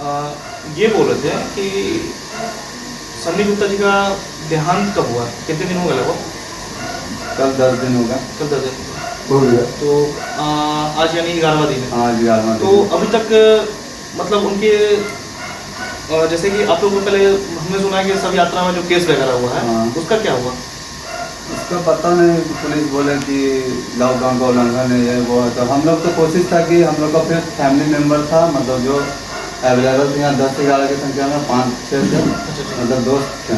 ये बोल रहे थे कि सन्नी गुप्ता जी का देहांत कब हुआ, कितने दिन हो गए लगभग? कल 10 दिन होगा। कल 10 दिन हो गया। तो आज यानी 11वां दिन है। हाँ 11वां दिन। तो अभी तक मतलब उनके जैसे कि आप लोगों को पहले हमने सुना है कि सब यात्रा में जो केस वगैरह हुआ है, हाँ। उसका क्या हुआ? इसका पता नहीं, पुलिस बोले कि लॉकडाउन का उल्लंघन है ये वो है। तो हम लोग तो कोशिश था कि हम लोग का फिर फैमिली मेम्बर था, मतलब जो अवेलेबल थे यहाँ 10 से 11 की संख्या में 5-6 थे, मतलब दोस्त थे।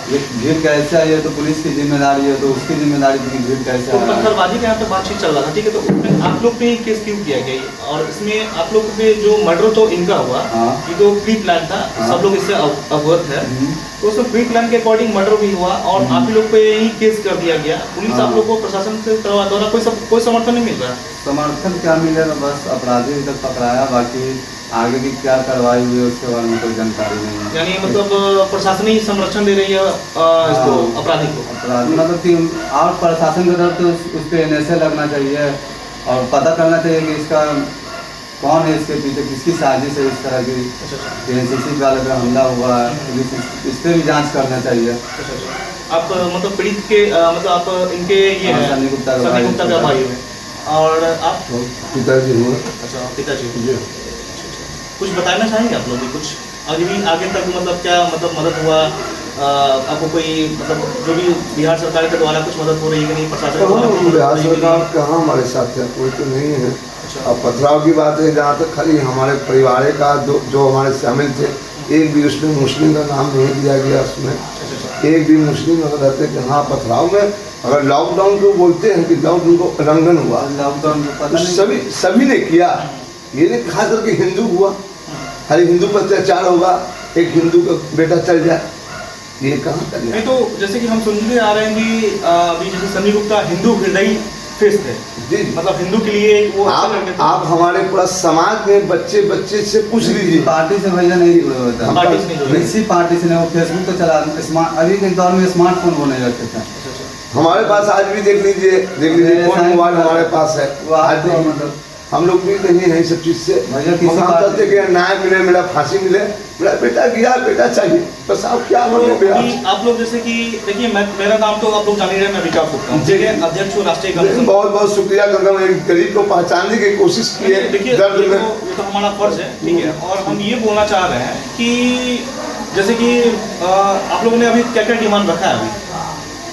ये भीड़ कैसे आई है तो पुलिस की जिम्मेदारी है, तो उसकी जिम्मेदारी थी कि भीड़ कैसे तो आ रहा है। पत्थरबाजी का यहाँ पे बातचीत चल रहा था, ठीक है, तो उसमें आप लोग पे केस क्यों किया गया ये? और इसमें आप लोग पे जो मर्डर तो इनका हुआ, हाँ। ये तो प्री प्लान था, हाँ। सब लोग इससे अवगत है, तो उसमें प्री प्लान के अकॉर्डिंग मर्डर भी हुआ और आप लोग पे ही केस कर दिया गया। पुलिस हाँ। आप लोग को प्रशासन से द्वारा कोई समर्थन नहीं मिल रहा है। समर्थन क्या मिलेगा, बस अपराधी तक पकड़ाया, बाकी आगे की क्या कार्रवाई हुई है उसके बारे में कोई जानकारी नहीं है। यानी मतलब प्रशासन ही संरक्षण दे रही है इसको, अपराधी को। अपराधी मतलब कि और प्रशासन की तरफ तो उस पर NSA लगना चाहिए और पता करना चाहिए कि इसका कौन है, इसके पीछे किसकी साजिश है इस तरह की। NCC वाले पे हमला हुआ है, पुलिस इस पर भी जाँच करना चाहिए। आप मतलब पीड़ित के मतलब आप इनके ये हैं सन्नी गुप्ता का भाई है, और आप पिताजी हुआ। अच्छा, पिताजी। कुछ बताना चाहेंगे आप लोग भी कुछ आगे तक, मतलब क्या मतलब मदद हुआ आपको कोई, मतलब जो भी बिहार सरकार के द्वारा कुछ मदद हो रही है कि नहीं? प्रशासन बिहार सरकार कहाँ हमारे साथ है, कोई तो नहीं है। अब पथराव की बात है, जहाँ तक खाली हमारे परिवार का जो हमारे शामिल थे, एक भी उसमें मुस्लिम का नाम नहीं दिया गया उसमें। एक भी मुस्लिम अगर रहते कि हाँ पथराव में अगर लॉकडाउन को बोलते हैं कि लॉकडाउन को उल्लंघन हुआ, लॉकडाउन सभी ने किया, ये नहीं खास करके हिंदू हुआ, हर हिंदू पर अत्याचार होगा, एक हिंदू का बेटा चल जाए, ये कहाँ कर? नहीं तो जैसे कि हम सुनते आ रहे हैं कि अभी जैसे सन्नी गुप्ता हिंदू हृदय फेस थे जी, मतलब हिंदू के लिए वो आप हमारे पूरा समाज में बच्चे से पूछ लीजिए, पार्टी से भैया नहीं जुड़े हुए थे, पार्टी से नहीं जुड़े, किसी पार्टी से नहीं। वो फेसबुक तो चला, अभी के दौर में स्मार्टफोन वो नहीं रखते थे। हमारे पास आज भी देख लीजिए फोन मोबाइल हमारे पास है, आज भी मतलब हम लोग भी नहीं है सब चीज से। करते कि न्याय मिले, मेरा फांसी मिले, मेरा बेटा गया, बेटा चाहिए, बस आप क्या आप लोग जैसे कि देखिए, मेरा नाम तो आप लोग जान ही रहे, मैं विकास गुप्ता हूं, ठीक है, अध्यक्ष हूं राष्ट्रीय कांग्रेस। बहुत बहुत शुक्रिया करता, एक गरीब को पहचानने की कोशिश की है। देखिए दर्द में ये तो हमारा फर्ज है, ठीक है, और हम ये बोलना चाह रहे हैं कि जैसे कि आप लोगों ने अभी क्या क्या डिमांड रखा है?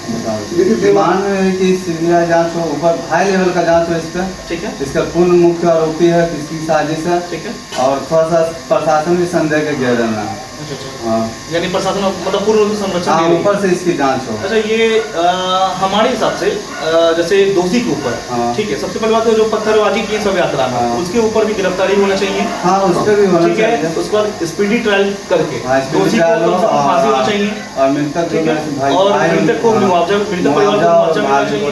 अभी डिमांड में है कि सीबीआई जांच हो, ऊपर हाई लेवल का जांच हो इस पर, ठीक है, इसका पूर्ण मुख्य आरोपी है, किसकी साजिश है, ठीक है, और थोड़ा सा प्रशासन भी संदेह के घेरे में। हाँ, यानी प्रशासन मतलब पूर्व संरक्षण, हाँ, ऊपर से इसकी जांच हो। अच्छा, ये हमारे हिसाब से जैसे दोषी के ऊपर, हाँ। ठीक है, सबसे पहले बात है जो पत्थरबाजी की सब यात्रा में, हाँ। उसके ऊपर भी गिरफ्तारी होना चाहिए, हाँ, उस पर भी होना ठीक है, चाहिए। उसके बाद स्पीडी ट्रायल करके हाँ, दोषी को कम से कम फांसी होना चाहिए, और मृतक ठीक है, और मृतक को मुआवजा, मृतक परिवार को मुआवजा मिलना चाहिए,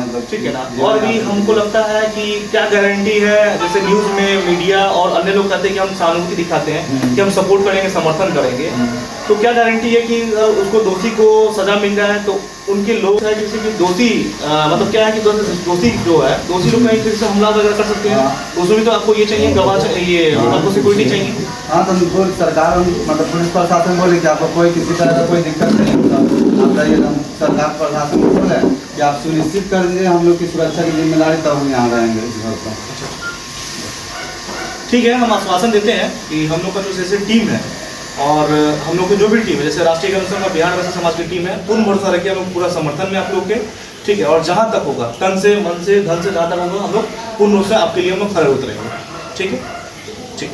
मतलब, ठीक है ना। और भी हमको लगता है कि क्या गारंटी है, जैसे न्यूज में मीडिया और अन्य लोग कहते हैं कि हम सहानुभूति दिखाते हैं कि हम सपोर्ट करेंगे, समर्थन करेंगे, तो क्या गारंटी है कि उसको दोषी को सजा मिल जाए? तो उनके लोग है जैसे कि दोषी मतलब क्या है कि दोषी जो है, दोषी लोग कहीं किसी से हमला वगैरह कर सकते हैं, उसमें भी तो आपको ये चाहिए, गवाह चाहिए, ये आपको सिक्योरिटी चाहिए। हाँ, तो सरकार मतलब पुलिस प्रशासन बोले कि आपको कोई किसी तरह का कोई दिक्कत नहीं होता, आप रहिए, हम सरकार प्रशासन को बोले कि आप सुनिश्चित कर दीजिए हम लोग की सुरक्षा की जिम्मेदारी, तब हम यहाँ रहेंगे इस घर पर। ठीक है, हम आश्वासन देते हैं कि हम लोग का जो जैसे टीम है और हम लोग की जो भी टीम है, जैसे राष्ट्रीय कांग्रेस का बिहार वैसे समाज की टीम है, पूर्ण भरोसा रखिए हम लोग पूरा समर्थन में आप लोग के, ठीक है, और जहाँ तक होगा तन से मन से धन से जहाँ तक होगा हम लोग पूर्ण रूप से आपके लिए हम लोग खड़े उतरेंगे, ठीक है, ठीक।